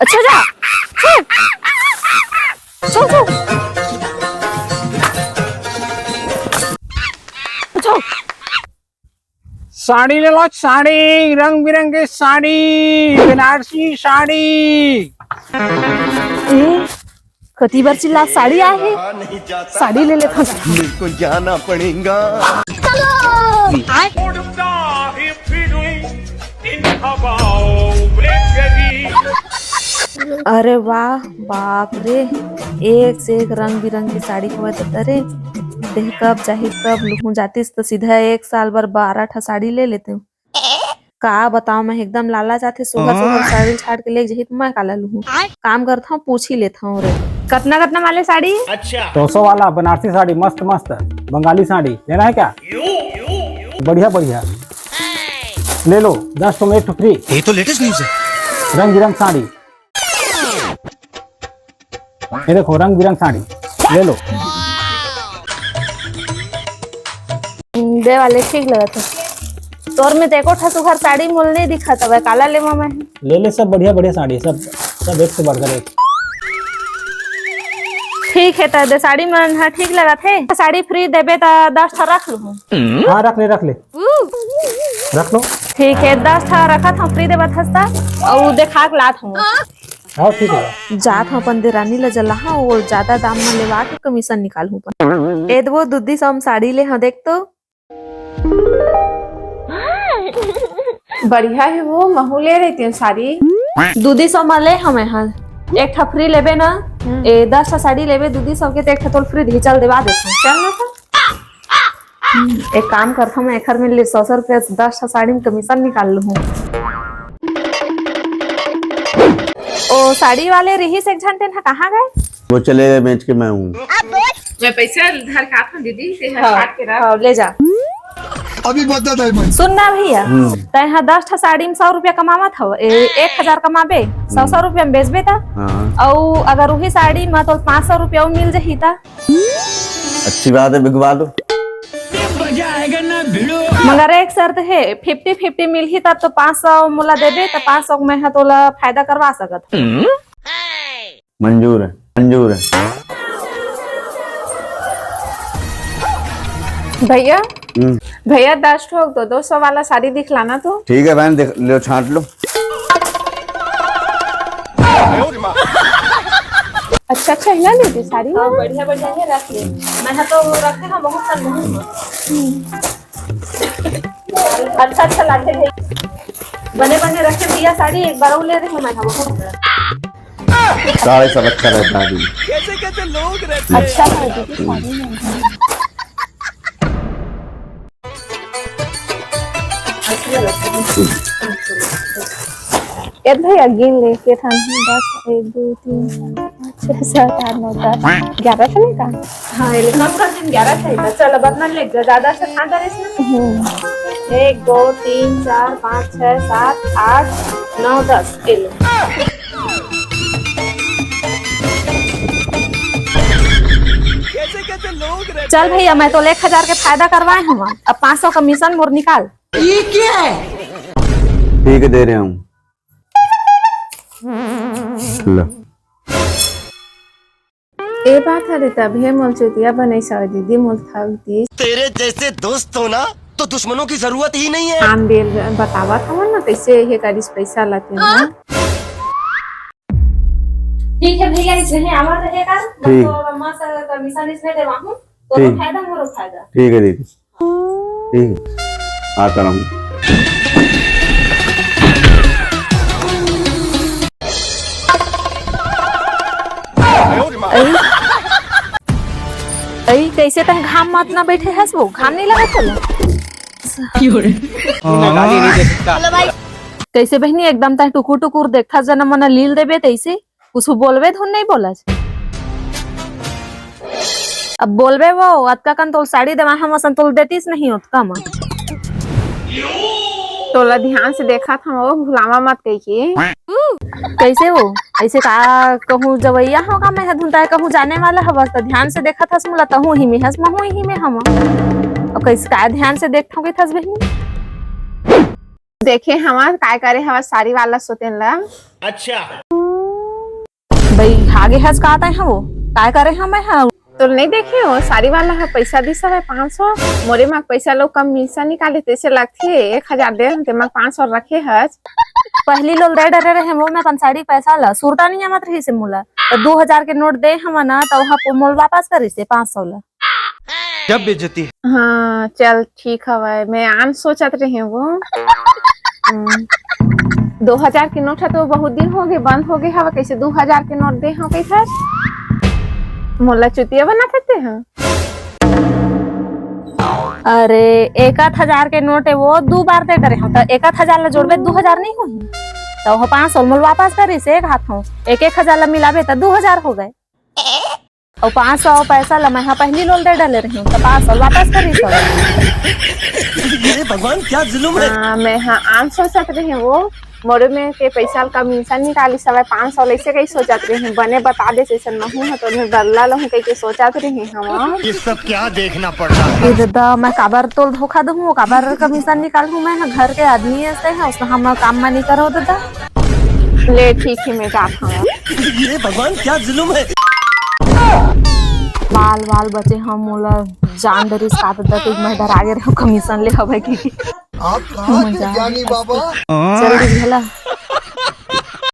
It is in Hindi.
अच्छा जा चल चल चल। साड़ी ले लो, साड़ी रंग बिरंगी साड़ी, बनारसी साड़ी। ए कती बार चिल्ला साड़ी आहे, साड़ी ले लेता हूँ। मेरे को जाना पड़ेगा। अरे वाह बाप रे, एक से एक रंग बिरंगी साड़ी हुआ देता रे। देख कब चाहे कब लुहूं जातीस तो सीधा एक साल भर 12 ठा साड़ी ले लेते हूँ। का बताओ मैं एकदम लाला जाते सुबह सुबह साड़ी छाड़ के ले जही तो मैं काला लूहूं। काम करता हूँ पूछ ही लेता हूँ रे। कितना कितना वाले साड़ी? 200 वाला बनारसी साड़ी मस्त मस्त, बंगाली साड़ी लेना है क्या? बढ़िया बढ़िया ले लो, 10 तो एक फ्री। ये तो लेटेस्ट न्यूज़ है। रंग बिरंग साड़ी, ये देखो रंग बिरंग साड़ी ले लो। दे वाले ठीक लगा था। तोर में देखो ठा सुघर साड़ी मोल नहीं दिखा था, काला ले मैं ले ले, सब बढ़िया बढ़िया साड़ी, सब सब एक से बढ़कर एक। ठीक है तो साड़ी मन हाँ ठीक लगा थे। साड़ी फ्री देबे तो 10 ठा रख लूँ। हाँ रख ले रख ले, रख लो। ठीक है 10 ठा रखा था फ्री देबा था और देखा के लात हूँ। हाँ ठीक है। जात हूँ अपन देरानी ला जला हाँ और ज्यादा दाम में लेवा के कमीशन निकाल हूँ। ए वो दूधी सम साड़ी ले हाँ देख तो बढ़िया है वो, महू ले रही थी साड़ी। दूधी सौ में ले हमें हाँ एक ठा फ्री लेबे ना। 10 ठा साड़ी लेबे दूधी सौ के तो एक ठा तो फ्री दी चल देवा दे चल ना था। एक काम करता हूँ मैं एक में ले 100 रुपया 10 ठा साड़ी में कमीशन निकाल लूँ। ओ साड़ी वाले रही से एक घंटे ना कहाँ गए? वो चले गए बेच के, मैं हूँ। मैं पैसा घर का था दीदी से काट के रख। हाँ, ले जा। अभी बता दे सुन ना भैया, तैहा 10 ठा साड़ी में 100 रुपया कमावा था, 1000 कमाबे 100 रुपया में बेचबे था। हाँ। और अगर वही साड़ी में तो 500 रुपया मिल जाही था। अच्छी बात है, बिगवा दो। मगर एक शर्त है, 50-50 मिल ही तब तो 500 मुला देबे तो 500 में है तो फायदा करवा सकत। मंजूर है मंजूर है। भैया भैया 10 ठोक दो, 200 वाला साड़ी दिखलाना तो। ठीक है बहन, देख लो, छांट लो। अच्छा अच्छा हिला लेती साड़ी। हाँ बढ़िया बढ़िया है, रख ले। मैं तो रखे हाँ बहुत सारे अच्छा अच्छा लाते थे, बने बने रखे भैया साड़ी एक बार ले रहे मैं बहुत साढ़े सब अच्छा रहता है। अच्छा है दीदी साड़ी में। ए भैया गिन ले के था 10 1 2 3 4 5 6 7 8 9 10 11 था नहीं का? हाँ ये लिखना पूरा दिन 11 था। चल अब अपना ले ज्यादा से खान दे इसमें 1 2 3 4 5 6 7 8 9 10 किलो। चल भैया मैं तो 1000 के फायदा करवाए हम, अब 500 कमीशन मोर निकाल। ठीक है, दे रहे हूँ। लो। ए बात है रीता भे मोल चुतिया बने सा दीदी मोल थाती। तेरे जैसे दोस्त हो ना तो दुश्मनों की जरूरत ही नहीं है। आम बेल बतावा था ना कैसे ये करिस पैसा लाते हैं। ठीक है भैया इसमें आवा रहेगा ठीक। तो मस्त कमीशन इसमें देवा हूं तो ठीक। फायदा मोर फायदा। ठीक है दीदी, ठीक है, आता रहूँ। अई कैसे तह घाम मत ना बैठे हस वो घाम नहीं लगा चलो। कैसे बहनी एकदम तह टुकुर टुकुर देखता जना मना लील देबे तैसे कुछ बोलबे धुन नहीं बोला। अब बोलबे वो अतका कन तो साड़ी देवा हम संतोल देतीस नहीं उतका म तोला ध्यान से देखा था वो भुलावा मत कहिए। कैसे हो ऐसे का कहूँ जवैया होगा मैं धुनता कहूँ जाने वाला हवा तो ध्यान से देखा था मुला तहूँ ही में हंस महू ही में हम और कैसे का ध्यान से देखता हूँ कि थस बहनी। देखे हमार काय करे हवा साड़ी वाला सोतेन ला। भाई आगे हंस का आता है वो काय करे हम है तो नहीं देखे हो साड़ी वाला है पैसा दी सब है 500 मोरे माँ पैसा लोग कमीशन निकाले तैसे लगती है 1000 दे हम माँ 500 रखे है। पहली लोग दे डरे रहे वो मैं साड़ी पैसा ला सुरता नहीं मत रही से मुला तो 2000 के नोट दे हम ना तो वहाँ मोल वापस करी से 500 ला। जब बेइज्जती हाँ चल ठीक है मैं आन सोचत रही वो 2000 के नोट है तो बहुत दिन हो गए बंद हो गए हवा कैसे 2000 के नोट दे हाँ कैसे मोला चुतिया बना करते हैं। अरे 1000 के नोट है वो 2 बार दे डरे हम तो 1000 ला जोड़बे 2000 नहीं हुई तो वो 500 मोल वापस करी से एक हाथ हो 1000 ला मिलाबे तो 2000 हो गए और 500 पैसा ला मैं पहली लोल दे डाले रही हूँ तो 500 वापस करी सब। ये भगवान क्या जुल्म है। मैं हाँ आम सोचत रही वो मोरे में के पैसा कमीशन निकाली सब 500 ऐसे कहीं सोचत रही बने बता दे जैसे नहीं है तो डरला लहू कहीं के सोचत रही हम ये सब क्या देखना पड़ रहा है। दादा मैं काबर तो धोखा दूँ काबर कमीशन निकाल हूँ मैं घर के आदमी ऐसे है उसमें हम काम में नहीं करो दादा। ले ठीक है मैं जाता हूँ। ये भगवान क्या जुल्म है। बाल बाल बचे हम मोला जान डरी साथ दादा कि मैं डर आगे रहो कमीशन ले हवे की आप कहाँ के ज्ञानी बाबा। जल्दी भला